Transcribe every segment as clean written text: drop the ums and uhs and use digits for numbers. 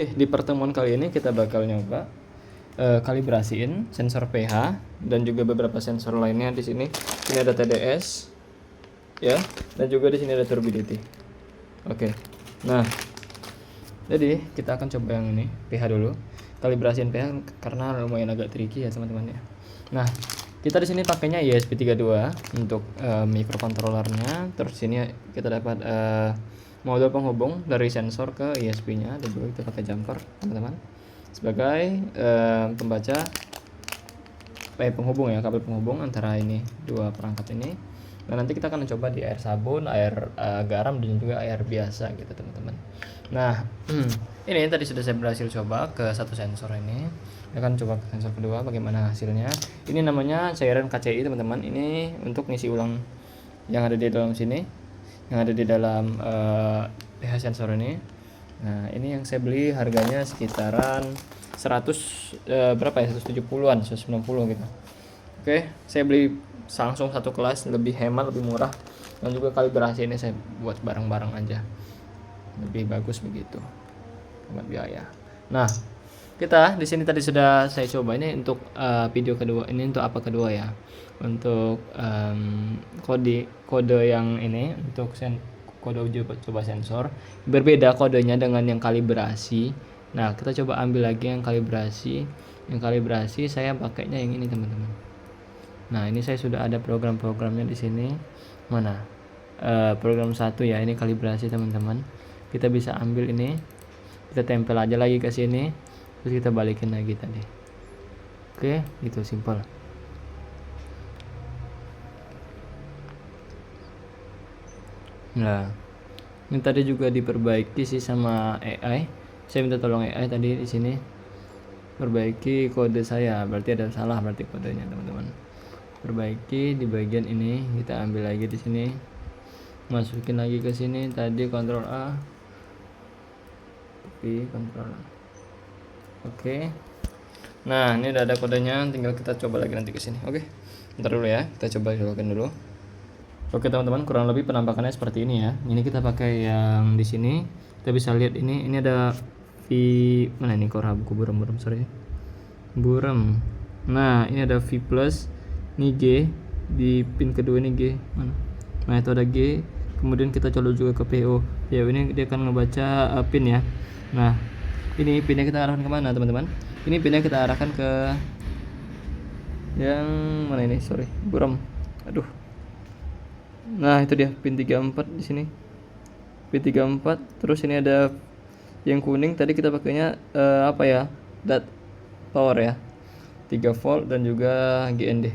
Di pertemuan kali ini kita bakal nyoba kalibrasiin sensor pH dan juga beberapa sensor lainnya di sini. Ini ada TDS, ya, dan juga di sini ada turbidity. Oke. Nah, jadi kita akan coba yang ini pH dulu. Kalibrasiin pH karena lumayan agak tricky ya teman-teman ya. Nah, kita di sini pakainya ESP32 untuk microcontrollernya. Terus sini kita dapat modul penghubung dari sensor ke ESP-nya, dan juga kita pakai jumper teman-teman sebagai pembaca penghubung ya, kabel penghubung antara ini dua perangkat ini. Dan nanti kita akan mencoba di air sabun, air garam, dan juga air biasa gitu teman-teman. Nah, ini tadi sudah saya berhasil coba ke satu sensor ini. Kita akan coba ke sensor kedua bagaimana hasilnya. Ini namanya cairan KCI teman-teman. Ini untuk ngisi ulang yang ada di dalam sini, yang ada di dalam pH sensor ini. Nah, ini yang saya beli harganya sekitaran 100 berapa ya? 170-an, 190 gitu. Oke, saya beli langsung satu kelas, lebih hemat, lebih murah, dan juga kalibrasi ini saya buat bareng-bareng aja. Lebih bagus begitu. Hemat biaya. Nah, kita di sini tadi sudah saya coba ini untuk video kedua. Ini untuk apa kedua ya? Untuk kode yang ini untuk kode uji coba sensor berbeda kodenya dengan yang kalibrasi. Nah, kita coba ambil lagi yang kalibrasi. Yang kalibrasi saya pakainya yang ini teman-teman. Nah, ini saya sudah ada program-programnya di sini. Mana? Program 1 ya, ini kalibrasi teman-teman. Kita bisa ambil ini, kita tempel aja lagi ke sini, terus kita balikin lagi tadi. Oke, gitu simpel. Nah, ini tadi juga diperbaiki sih sama AI. Saya minta tolong AI tadi di sini perbaiki kode saya. Berarti ada salah berarti kodenya teman-teman. Perbaiki di bagian ini, kita ambil lagi di sini, masukin lagi ke sini. Tadi Ctrl A, tapi Ctrl A. Oke. Nah, ini udah ada kodenya, tinggal kita coba lagi nanti ke sini. Oke. Bentar dulu ya, kita coba login dulu. Oke teman-teman, kurang lebih penampakannya seperti ini ya. Ini kita pakai yang di sini. Kita bisa lihat ini ada mana ini buku buram sorry. Buram. Nah, ini ada V+, ini G, di pin kedua ini G. Mana? Nah, itu ada G. Kemudian kita colok juga ke PO. PO ini dia akan ngebaca pin ya. Nah, ini pinnya kita arahkan kemana teman-teman? Ini pinnya kita arahkan ke yang mana ini? Sorry, buram. Aduh. Nah, itu dia pin 34 di sini. Pin 34. Terus ini ada yang kuning tadi kita pakainya apa ya? Power ya. 3 volt dan juga GND.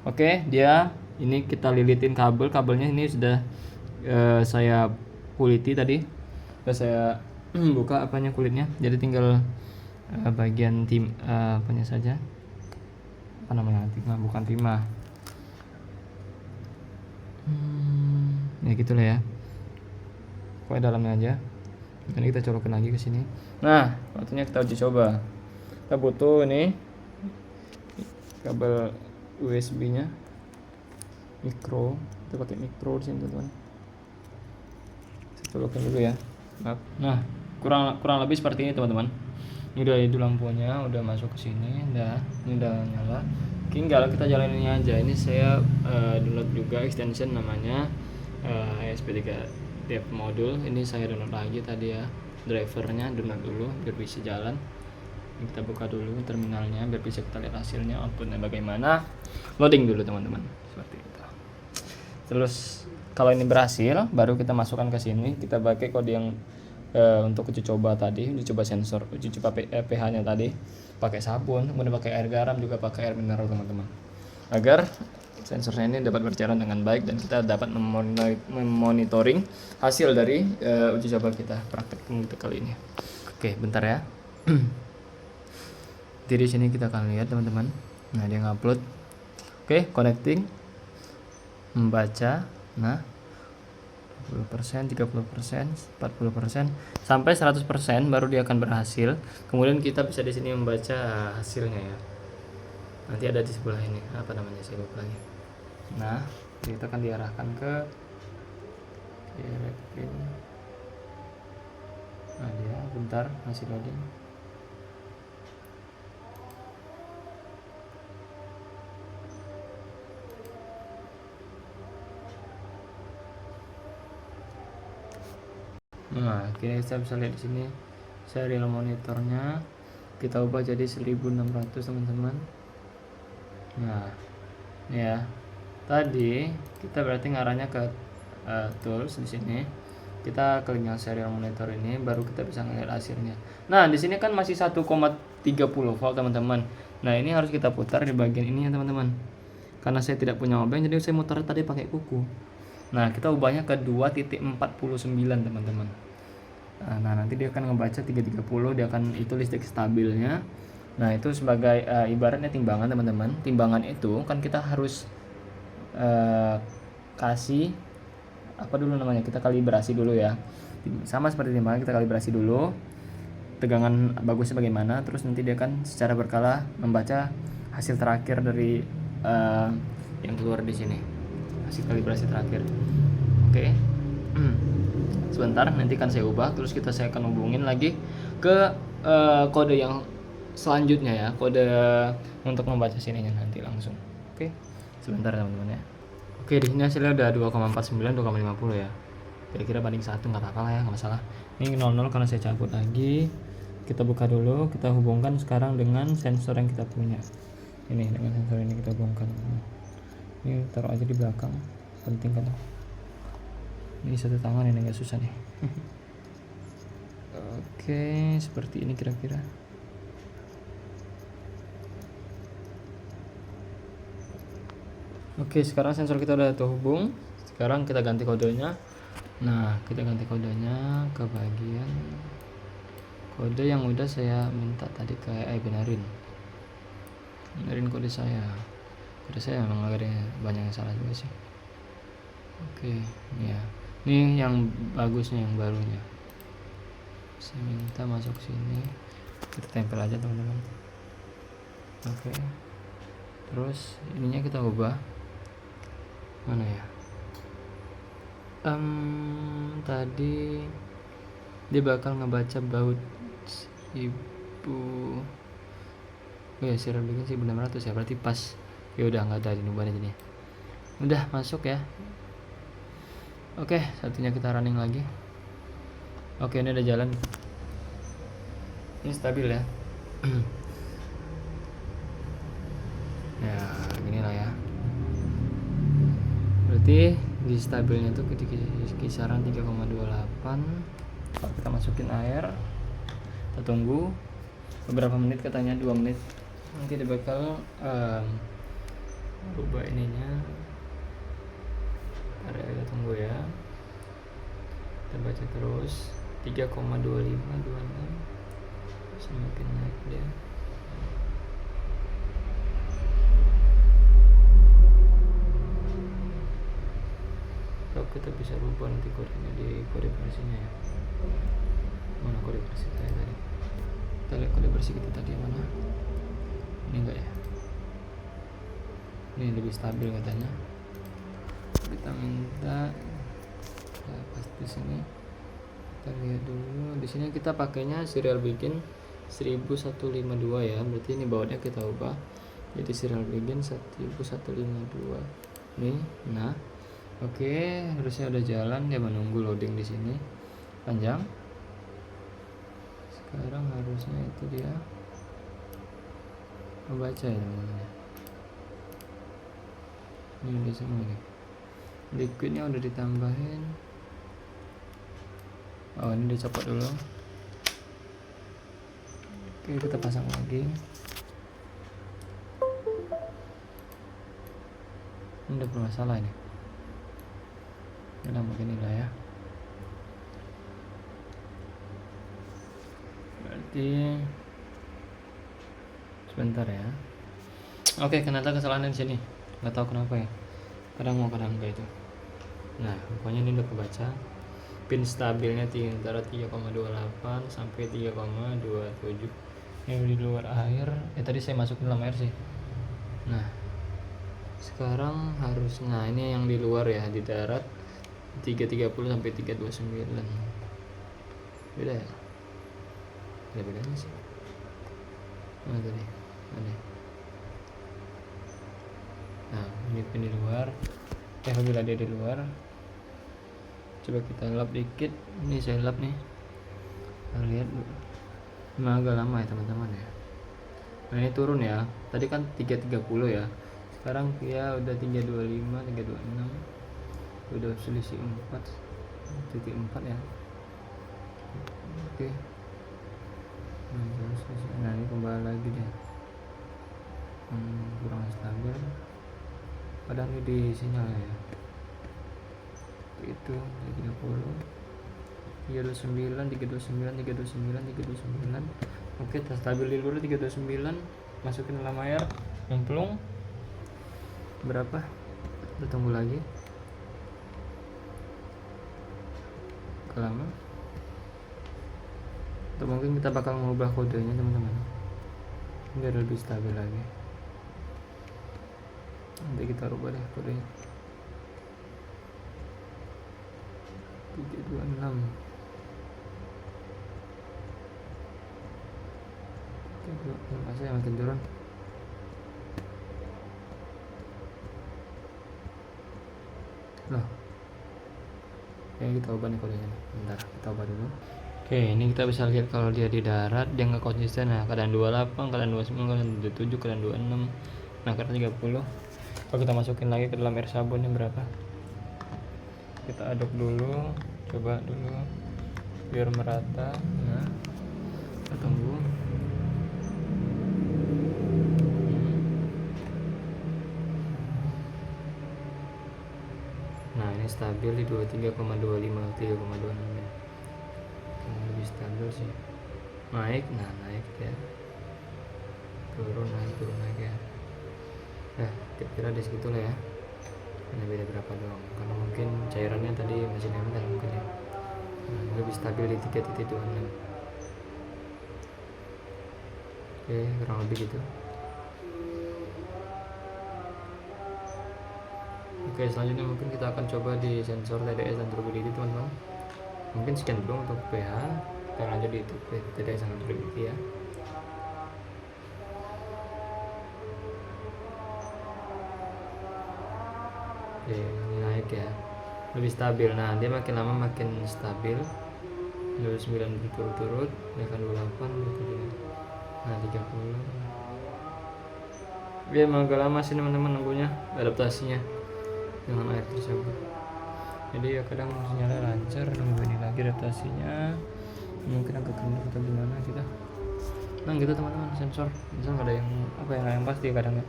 Oke, dia ini kita lilitin kabelnya ini sudah saya kuliti tadi. Sudah saya buka apanya kulitnya. Jadi tinggal bagian apanya saja. Apa namanya? Timah, bukan timah. Ya gitulah ya. Pokoknya dalamnya aja. Ini kita colokin lagi ke sini. Nah, waktunya kita uji coba. Kita butuh ini kabel USB-nya micro. Kita pakai micro di sini teman-teman. Saya colokin dulu ya. Nah, kurang lebih seperti ini teman-teman. Ini udah itu lampunya udah masuk ke sini, ini udah nyala. Tinggal kita jalanin aja. Ini saya download juga extension namanya ESP3 dev module. Ini saya download lagi tadi ya, drivernya download dulu biar bisa jalan. Ini kita buka dulu terminalnya biar bisa kita lihat hasilnya, outputnya bagaimana. Loading dulu teman-teman, seperti itu. Terus kalau ini berhasil, baru kita masukkan ke sini. Kita pakai kode yang untuk uji coba tadi, uji coba sensor, uji coba pH-nya tadi, pakai sabun, kemudian pakai air garam, juga pakai air mineral teman-teman, agar sensornya ini dapat berjalan dengan baik dan kita dapat memonitoring hasil dari uji coba kita praktek kali ini. Oke, bentar ya. Di sini kita akan lihat teman-teman. Nah, dia ngupload. Oke, connecting, membaca. Nah, 20%, 30%, 40%, sampai 100% baru dia akan berhasil. Kemudian kita bisa di sini membaca hasilnya ya. Nanti ada di sebelah ini, apa namanya saya lupa lagi. Nah, kita akan diarahkan ke pin Nah dia bentar masih loading. Nah kini kita bisa lihat di sini serial monitornya kita ubah jadi 1600 teman-teman. Nah ini ya, tadi kita berarti ngarahnya ke tools. Di sini kita klik yang serial monitor ini, baru kita bisa ngeliat hasilnya. Nah di sini kan masih 1,30 volt teman-teman. Nah ini harus kita putar di bagian ini ya teman-teman, karena saya tidak punya obeng jadi saya mutar tadi pakai kuku. Nah kita ubahnya ke 2.49 teman-teman. Nah nanti dia akan ngebaca 330, dia akan itu listrik stabilnya. Nah itu sebagai ibaratnya timbangan teman-teman. Timbangan itu kan kita harus kasih apa dulu namanya, kita kalibrasi dulu ya, sama seperti timbangan kita kalibrasi dulu tegangan bagusnya bagaimana, terus nanti dia akan secara berkala membaca hasil terakhir dari yang keluar di sini, hasil kalibrasi terakhir. Oke. Sebentar nanti kan saya ubah, terus saya akan hubungin lagi ke kode yang selanjutnya ya, kode untuk membaca sininya nanti langsung. Oke, sebentar teman-teman ya. Oke, di sini hasilnya udah 2,49, 2,50 ya. Kira-kira banding 1 nggak apa-apa lah ya, nggak masalah. Ini 00 karena saya cabut lagi. Kita buka dulu, kita hubungkan sekarang dengan sensor yang kita punya. Ini dengan sensor ini kita hubungkan. Ini taruh aja di belakang, penting kan. Ini satu tangan ini nggak susah nih. Oke, seperti ini kira-kira. Oke, sekarang sensor kita udah terhubung. Sekarang kita ganti kodenya. Nah, kita ganti kodenya ke bagian kode yang udah saya minta tadi ke benerin kode saya. Kode saya memang ada banyak yang salah juga sih. Oke, ya. Ini yang bagusnya, yang barunya. Saya minta masuk sini. Kita tempel aja teman-teman. Oke. Terus ininya kita ubah. Mana ya? Tadi dia bakal ngebaca baut ibu. Oh ya, serial bikin 1600 ya, berarti pas. Ya udah nggak ada, diubah aja nih. Udah masuk ya. Oke, satunya kita running lagi. Oke, ini udah jalan. Ini stabil ya. Ya, gini lah ya. Berarti di stabilnya tuh di kisaran 3,28. Kalau kita masukin air, kita tunggu beberapa menit, katanya 2 menit. Nanti dia bakal rubah ininya. Ada kita tunggu ya. Kita baca terus 3,2526, semakin naik dia. Kalau kita bisa rubah nanti kodenya di kode versinya ya. Mana kode versi kita tadi? Kita lihat kode versi kita tadi mana? Ini enggak ya? Ini lebih stabil katanya. Kita minta pas di sini. Kita lihat dulu. Di sini kita pakainya serial bikin 1152 ya. Berarti ini bautnya kita ubah jadi serial bikin 1152. Nih, nah. Oke, harusnya udah jalan. Dia menunggu loading di sini panjang. Sekarang harusnya itu dia membaca ya teman-teman. Ini udah semua nih. Liquidnya udah ditambahin. Oh, ini dicopot dulu. Oke, kita pasang lagi. Ini udah bermasalah ini. Udah begini lah ya. Berarti sebentar ya. Oke, ternyata kesalahan di sini. Nggak tahu kenapa ya. Kadang mau kadang enggak itu. Nah, pokoknya ini udah kebaca. Pin stabilnya antara 3,28 sampai 3,27. Yang di luar air. Tadi saya masukin dalam air sih. Nah, sekarang harusnya ini yang di luar ya, di darat 330 sampai 329. Beda ya? ada bedanya sih. Nah tadi ada. Nah ini pin di luar, apabila dia di luar, coba kita lap dikit. Ini saya lap nih, kita lihat memang agak lama ya teman-teman ya. Nah ini turun ya, tadi kan 330 ya, sekarang ya udah 325, 326, udah selisih 4.4 ya. Oke. Nah ini kembali lagi deh, kurang stabil, padahal ini di sinyal ya. Itu 30, 329, 329. Oke, kita stabil dulu 329, masukin dalam air, nyemplung. Berapa? Kita tunggu lagi. Lama. Atau mungkin kita bakal mengubah kodenya teman-teman, biar lebih stabil lagi. Nanti kita rubah deh kodenya. 326. Masa yang makin turun. Loh. Ya kita ubah nih kodenya. Bentar, kita ubah dulu. Oke, ini kita bisa lihat kalau dia di darat dia nggak konsisten. Nah, keadaan 28, keadaan 29, keadaan 27, keadaan 26. Nah, keadaan 30. Kalau kita masukin lagi ke dalam air sabun ini berapa? Kita aduk dulu, coba dulu biar merata. Nah, kita tunggu. Nah, ini stabil di 23,25, 3,26 ya. Lebih stabil sih. Naik ya. Turun naik ya. Nah, kira-kira di situ lah ya. Hanya beda berapa doang, karena mungkin cairannya tadi masih nempel mungkin ya. Nah, lebih stabil di 3.26. Oke, kurang lebih gitu. Oke, selanjutnya mungkin kita akan coba di sensor TDS dan turbidity teman-teman. Mungkin sekian dulu untuk pH. Kita lanjut di TDS dan turbidity ya. Oke, ini naik ya, lebih stabil. Nah, dia makin lama makin stabil. 29 berturut-turut, dia kan 28, 27. Nah, 30. Dia emang agak lama sih teman-teman nunggunya, adaptasinya dengan air tersebut. Jadi ya kadang sinyalnya lancar, nunggu ini lagi adaptasinya. Mungkin agak kendor atau gimana kita. Nah gitu teman-teman, sensor ada yang yang pasti kadang ya.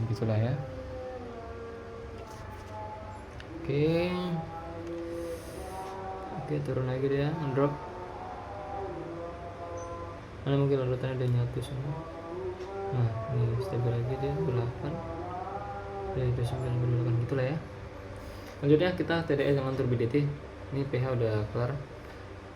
Gitulah ya. Oke, turun lagi dia, drop. Mana mungkin urutannya udah nyatu semua. Nah, ini stabil lagi dia 8. Dari 29 gitulah ya. Lanjutnya kita TDS dengan turbidity. Ini pH udah kelar.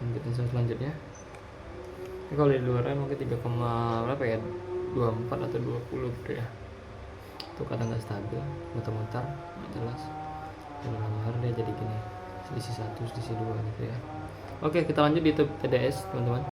Lanjut sensor selanjutnya. Ini kalau di luarnya mungkin 3, berapa ya? 24 atau 20 gitu ya. Itu kadang nggak stabil, muter-muter, nggak jelas. Dan lama dia jadi gini, selisih 1, selisih 2 gitu ya. Oke, kita lanjut di TDS teman-teman.